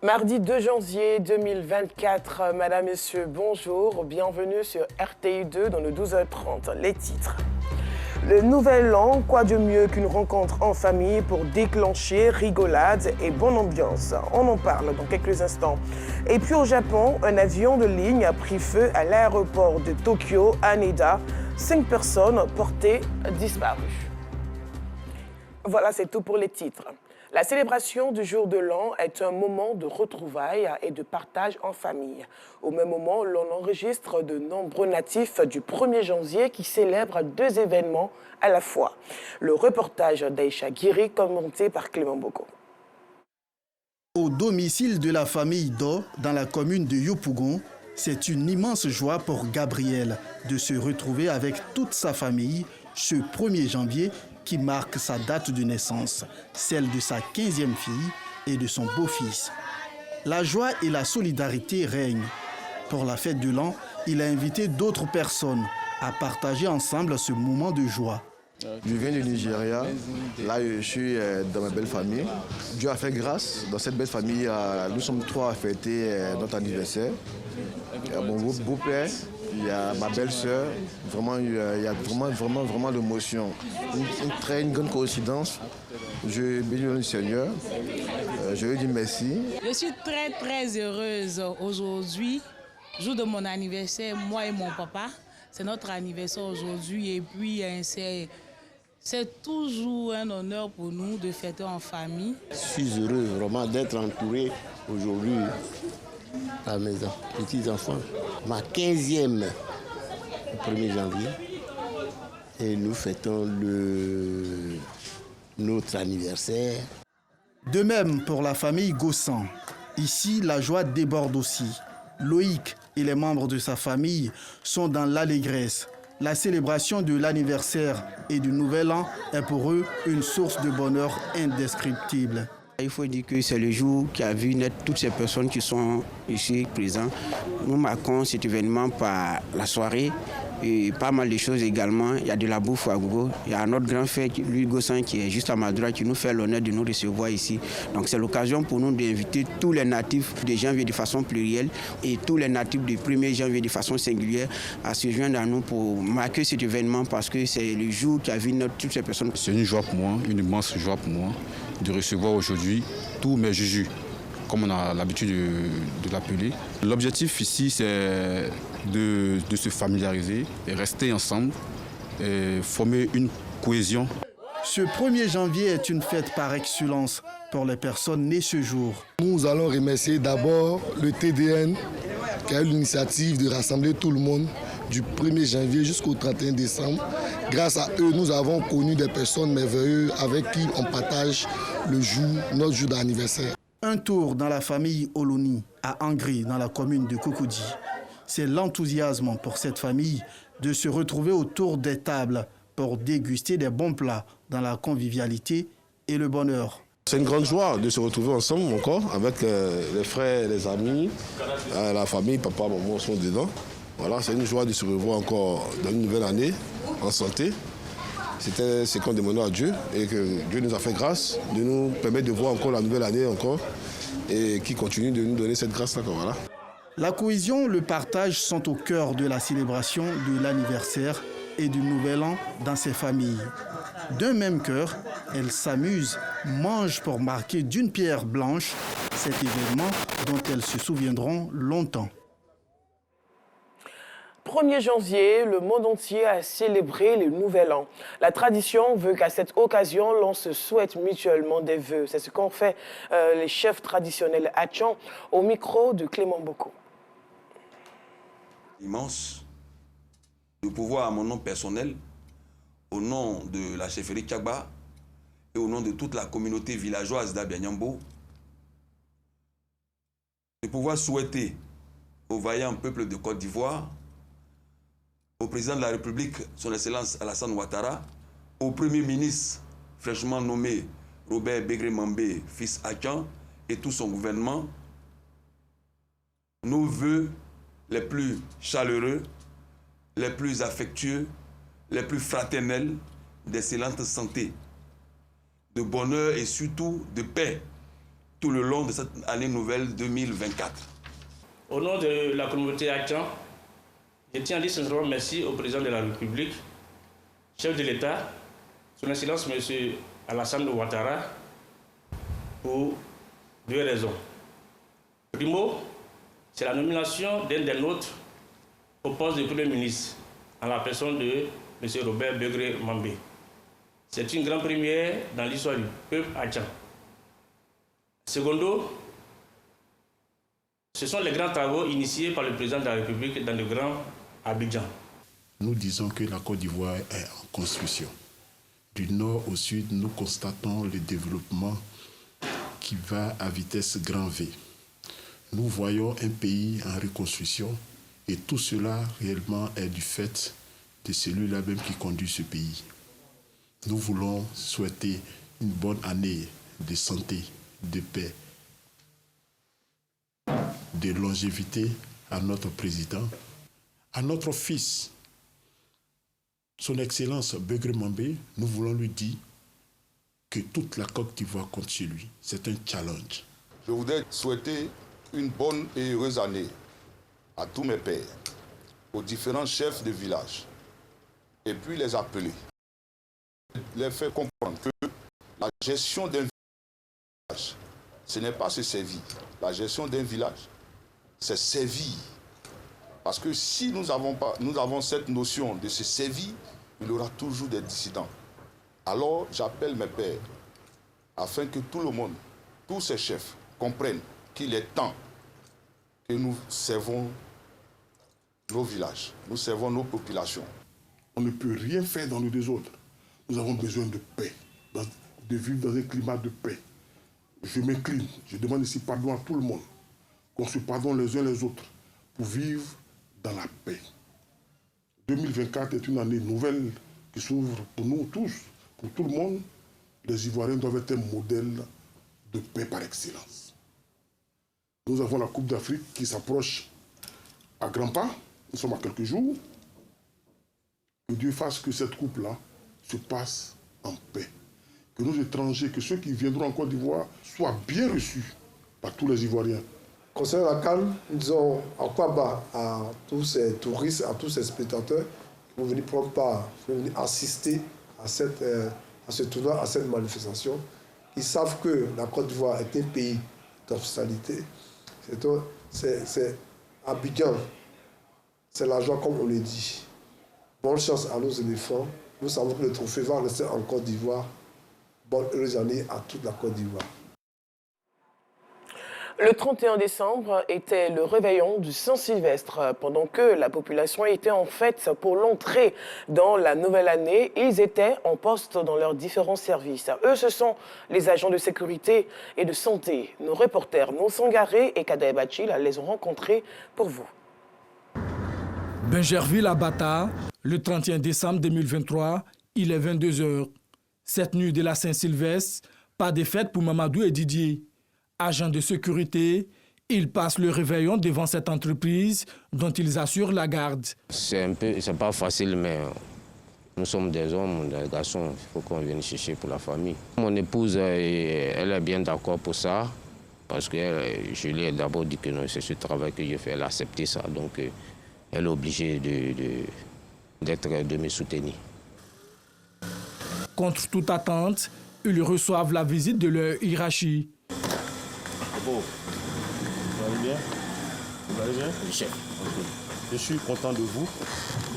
Mardi 2 janvier 2024, Madame, Messieurs, bonjour, bienvenue sur RTI 2 dans le 12h30. Les titres. Le nouvel an, quoi de mieux qu'une rencontre en famille pour déclencher rigolade et bonne ambiance. On en parle dans quelques instants. Et puis au Japon, un avion de ligne a pris feu à l'aéroport de Tokyo, Haneda. 5 personnes portées disparues. Voilà, c'est tout pour les titres. La célébration du jour de l'an est un moment de retrouvailles et de partage en famille. Au même moment, l'on enregistre de nombreux natifs du 1er janvier qui célèbrent 2 événements à la fois. Le reportage d'Aïcha Guiri, commenté par Clément Boko. Au domicile de la famille Do, dans la commune de Yopougon, c'est une immense joie pour Gabriel de se retrouver avec toute sa famille ce 1er janvier qui marque sa date de naissance, celle de sa 15e fille et de son beau-fils. La joie et la solidarité règnent. Pour la fête de l'an, il a invité d'autres personnes à partager ensemble ce moment de joie. Je viens du Nigeria, là je suis dans ma belle famille. Dieu a fait grâce, dans cette belle famille, nous sommes 3 à fêter notre anniversaire. Il y a mon beau-père, il y a ma belle-sœur, vraiment, il y a vraiment l'émotion. Une grande coïncidence. Je bénis le Seigneur, je lui dis merci. Je suis très heureuse aujourd'hui, jour de mon anniversaire, moi et mon papa. C'est notre anniversaire aujourd'hui et puis c'est toujours un honneur pour nous de fêter en famille. Je suis heureux vraiment d'être entouré aujourd'hui à la maison, petits-enfants. Ma 15e, le 1er janvier, et nous fêtons notre anniversaire. De même pour la famille Gossan. Ici, la joie déborde aussi. Loïc et les membres de sa famille sont dans l'allégresse. La célébration de l'anniversaire et du nouvel an est pour eux une source de bonheur indescriptible. Il faut dire que c'est le jour qui a vu naître toutes ces personnes qui sont ici présentes. Nous marquons cet événement par la soirée et pas mal de choses également. Il y a de la bouffe à gogo. Il y a notre grand frère, Louis Gossan, qui est juste à ma droite, qui nous fait l'honneur de nous recevoir ici. Donc c'est l'occasion pour nous d'inviter tous les natifs de janvier de façon plurielle et tous les natifs du 1er janvier de façon singulière à se joindre à nous pour marquer cet événement parce que c'est le jour qui a vu naître toutes ces personnes. C'est une joie pour moi, une immense joie pour moi de recevoir aujourd'hui tous mes jujus, comme on a l'habitude de l'appeler. L'objectif ici, c'est de se familiariser et rester ensemble et former une cohésion. Ce 1er janvier est une fête par excellence pour les personnes nées ce jour. Nous allons remercier d'abord le TDN qui a eu l'initiative de rassembler tout le monde du 1er janvier jusqu'au 31 décembre. Grâce à eux, nous avons connu des personnes merveilleuses avec qui on partage notre jour d'anniversaire. Un tour dans la famille Oloni, à Angri, dans la commune de Cocody. C'est l'enthousiasme pour cette famille de se retrouver autour des tables pour déguster des bons plats dans la convivialité et le bonheur. C'est une grande joie de se retrouver ensemble encore avec les frères, les amis, la famille, papa, maman sont dedans. Voilà, c'est une joie de se revoir encore dans une nouvelle année en santé. C'était ce qu'on demandait à Dieu et que Dieu nous a fait grâce de nous permettre de voir encore la nouvelle année encore et qui continue de nous donner cette grâce-là. Voilà. La cohésion, le partage sont au cœur de la célébration de l'anniversaire et du nouvel an dans ces familles. D'un même cœur, elles s'amusent, mangent pour marquer d'une pierre blanche cet événement dont elles se souviendront longtemps. 1er janvier, le monde entier a célébré le Nouvel An. La tradition veut qu'à cette occasion, l'on se souhaite mutuellement des vœux. C'est ce qu'ont fait les chefs traditionnels Hatchan au micro de Clément Boko. Immense de pouvoir, à mon nom personnel, au nom de la chefferie Tchagba et au nom de toute la communauté villageoise d'Abianyambo, de pouvoir souhaiter au vaillant peuple de Côte d'Ivoire, au président de la République, son Excellence Alassane Ouattara, au Premier ministre fraîchement nommé Robert Begré-Mambé, fils Hatchan, et tout son gouvernement, nos vœux les plus chaleureux, les plus affectueux, les plus fraternels, d'excellente santé, de bonheur et surtout de paix tout le long de cette année nouvelle 2024. Au nom de la communauté Adjan, je tiens à dire sincèrement merci au président de la République, chef de l'État, son Excellence M. Alassane Ouattara, pour deux raisons. Primo, c'est la nomination d'un des nôtres au poste de Premier ministre, en la personne de M. Robert Begré Mambé. C'est une grande première dans l'histoire du peuple Adjan. Secondo, ce sont les grands travaux initiés par le président de la République dans le Grand Abidjan. Nous disons que la Côte d'Ivoire est en construction. Du nord au sud, nous constatons le développement qui va à vitesse grand V. Nous voyons un pays en reconstruction et tout cela réellement est du fait de celui-là même qui conduit ce pays. Nous voulons souhaiter une bonne année de santé, de paix, de longévité à notre président, à notre fils, son Excellence Begré Mambé. Nous voulons lui dire que toute la Côte d'Ivoire compte sur lui. C'est un challenge. Je voudrais souhaiter une bonne et heureuse année à tous mes pères, aux différents chefs de village, et puis les appeler, les faire comprendre que la gestion d'un village, ce n'est pas se servir. La gestion d'un village, c'est servir. Parce que si nous avons cette notion de se servir, il y aura toujours des dissidents. Alors j'appelle mes pères, afin que tout le monde, tous ces chefs, comprennent qu'il est temps que nous servons nos villages, nous servons nos populations. On ne peut rien faire dans le désordre. Nous avons besoin de paix, de vivre dans un climat de paix. Je m'incline, je demande ici pardon à tout le monde, qu'on se pardonne les uns les autres pour vivre dans la paix. 2024 est une année nouvelle qui s'ouvre pour nous tous, pour tout le monde. Les Ivoiriens doivent être un modèle de paix par excellence. Nous avons la Coupe d'Afrique qui s'approche à grands pas. Nous sommes à quelques jours. Que Dieu fasse que cette coupe-là se passe en paix. Que nos étrangers, que ceux qui viendront en Côte d'Ivoire soient bien reçus par tous les Ivoiriens. Concernant la CAN, nous disons à quoi bas à tous ces touristes, à tous ces spectateurs qui vont venir prendre part, qui vont venir assister à ce tournoi, à cette manifestation. Ils savent que la Côte d'Ivoire est un pays d'hospitalité. C'est Abidjan, c'est la joie comme on le dit. Bonne chance à nos éléphants. Nous savons que le trophée va rester en Côte d'Ivoire. Bonne heureuse année à toute la Côte d'Ivoire. Le 31 décembre était le réveillon du Saint-Sylvestre. Pendant que la population était en fête pour l'entrée dans la nouvelle année, ils étaient en poste dans leurs différents services. Eux, ce sont les agents de sécurité et de santé. Nos reporters Monsangaré et Kadhaï Bachil les ont rencontrés pour vous. Benjerville à Bata, le 31 décembre 2023, il est 22h. Cette nuit de la Saint-Sylvestre, pas de fête pour Mamadou et Didier. Agents de sécurité, ils passent le réveillon devant cette entreprise dont ils assurent la garde. C'est pas facile, mais nous sommes des hommes, des garçons, il faut qu'on vienne chercher pour la famille. Mon épouse, elle est bien d'accord pour ça, parce que je lui ai d'abord dit que non, c'est ce travail que je fais, elle a accepté ça, donc elle est obligée de me soutenir. Contre toute attente, ils reçoivent la visite de leur hiérarchie. Bon, vous allez bien? Vous allez bien? Oui, chef. Okay. Je suis content de vous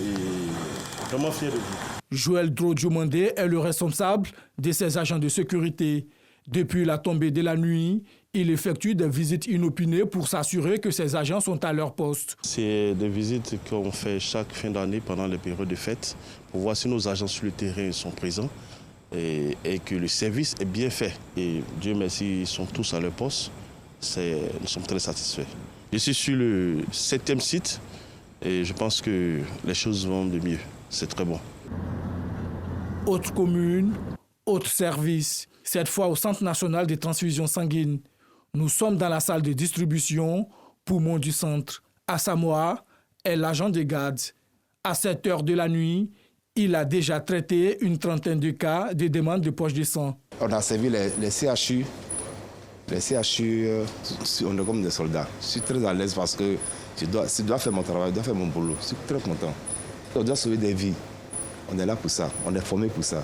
et vraiment fier de vous. Joël Drodjomandé est le responsable de ces agents de sécurité. Depuis la tombée de la nuit, il effectue des visites inopinées pour s'assurer que ces agents sont à leur poste. C'est des visites qu'on fait chaque fin d'année pendant les périodes de fête pour voir si nos agents sur le terrain sont présents et que le service est bien fait. Et Dieu merci, ils sont tous à leur poste. Nous sommes très satisfaits. Je suis sur le 7e site et je pense que les choses vont de mieux. C'est très bon. Autre commune, autre service. Cette fois au Centre national des transfusions sanguines. Nous sommes dans la salle de distribution, poumon du centre. À Samoa est l'agent de garde. À 7 heures de la nuit, il a déjà traité une trentaine de cas de demande de poche de sang. On a servi les CHU, Les CHU, on est comme des soldats. Je suis très à l'aise parce que je dois faire mon travail, je dois faire mon boulot. Je suis très content. On doit sauver des vies. On est là pour ça, on est formé pour ça.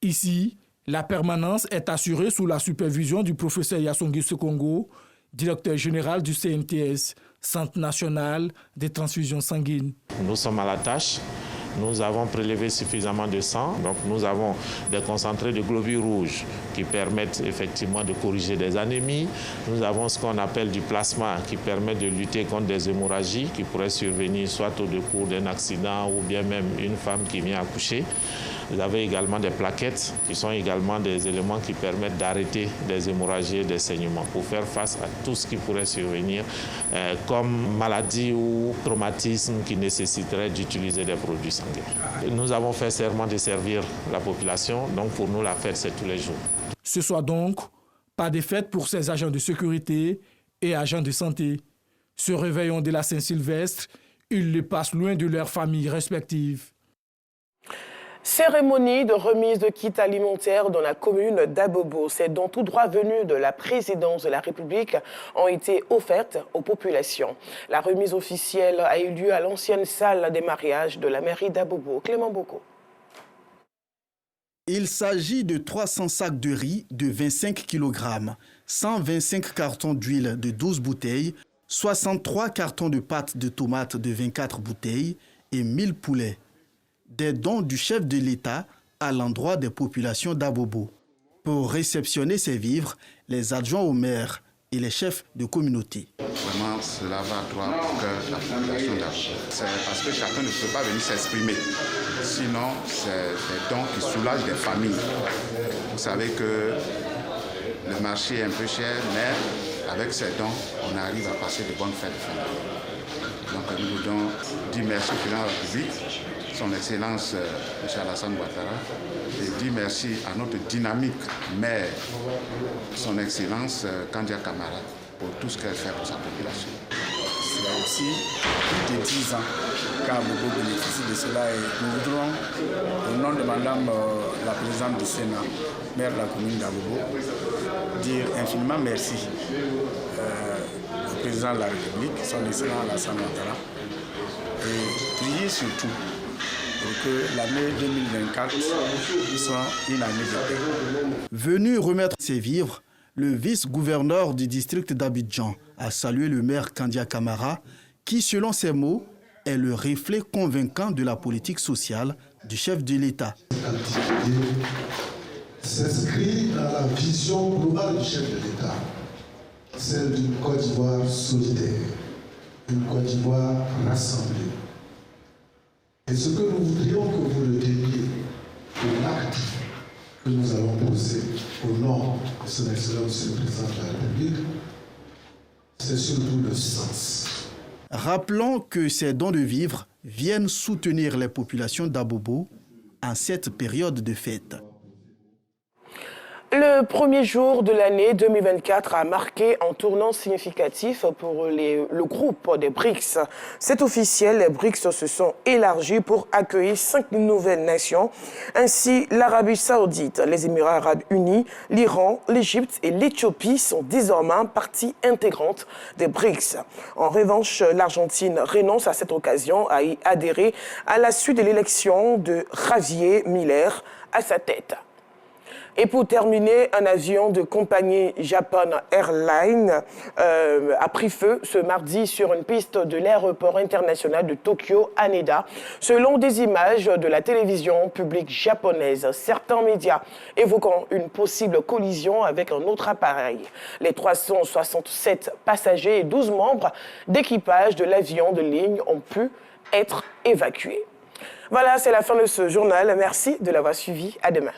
Ici, la permanence est assurée sous la supervision du professeur Yassongui Sekongo, directeur général du CNTS, Centre national des transfusions sanguines. Nous sommes à la tâche. Nous avons prélevé suffisamment de sang, donc nous avons des concentrés de globules rouges qui permettent effectivement de corriger des anémies. Nous avons ce qu'on appelle du plasma qui permet de lutter contre des hémorragies qui pourraient survenir soit au cours d'un accident ou bien même une femme qui vient accoucher. Vous avez également des plaquettes qui sont également des éléments qui permettent d'arrêter des hémorragies et des saignements pour faire face à tout ce qui pourrait survenir comme maladie ou traumatisme qui nécessiterait d'utiliser des produits sanguins. Nous avons fait serment de servir la population, donc pour nous la fête c'est tous les jours. Ce soir donc, pas de fête pour ces agents de sécurité et agents de santé. Ce réveillon de la Saint-Sylvestre, ils le passent loin de leurs familles respectives. Cérémonie de remise de kits alimentaires dans la commune d'Abobo. Ces dons tout droit venus de la présidence de la République ont été offertes aux populations. La remise officielle a eu lieu à l'ancienne salle des mariages de la mairie d'Abobo. Clément Boko. Il s'agit de 300 sacs de riz de 25 kg, 125 cartons d'huile de 12 bouteilles, 63 cartons de pâte de tomates de 24 bouteilles et 1000 poulets. Des dons du chef de l'État à l'endroit des populations d'Abobo. Pour réceptionner ces vivres, les adjoints au maire et les chefs de communauté. Vraiment, cela va droit au cœur de la population d'Abobo. C'est parce que chacun ne peut pas venir s'exprimer. Sinon, c'est des dons qui soulagent des familles. Vous savez que le marché est un peu cher, mais avec ces dons, on arrive à passer de bonnes fêtes de famille. Donc nous voulons dire merci au président de la République, son Excellence M. Alassane Ouattara, et dire merci à notre dynamique maire, son Excellence Kandia Camara, pour tout ce qu'elle fait pour sa population. C'est aussi plus de 10 ans qu'Abobo bénéficie de cela et nous voudrons, au nom de Madame la présidente du Sénat, maire de la commune d'Abobo, dire infiniment merci au président de la République, son Excellence Alassane Ouattara, et prier surtout pour que l'année 2024 soit une année de paix. Venu remettre ses vivres, le vice-gouverneur du district d'Abidjan a salué le maire Kandia Camara, qui, selon ses mots, est le reflet convaincant de la politique sociale du chef de l'État. S'inscrit dans la vision globale du chef de l'État, celle d'une Côte d'Ivoire solidaire, une Côte d'Ivoire rassemblée. Et ce que nous voudrions que vous le teniez au acte que nous allons poser au nom de son Excellence le Président de la République, c'est surtout le sens. Rappelons que ces dons de vivres viennent soutenir les populations d'Abobo en cette période de fête. Le premier jour de l'année 2024 a marqué un tournant significatif pour le groupe des BRICS. C'est officiel, les BRICS se sont élargis pour accueillir 5 nouvelles nations. Ainsi, l'Arabie Saoudite, les Émirats Arabes Unis, l'Iran, l'Égypte et l'Éthiopie sont désormais partie intégrante des BRICS. En revanche, l'Argentine renonce à cette occasion à y adhérer à la suite de l'élection de Javier Milei à sa tête. Et pour terminer, un avion de compagnie Japan Airlines a pris feu ce mardi sur une piste de l'aéroport international de Tokyo Haneda. Selon des images de la télévision publique japonaise, certains médias évoquant une possible collision avec un autre appareil. Les 367 passagers et 12 membres d'équipage de l'avion de ligne ont pu être évacués. Voilà, c'est la fin de ce journal. Merci de l'avoir suivi. À demain.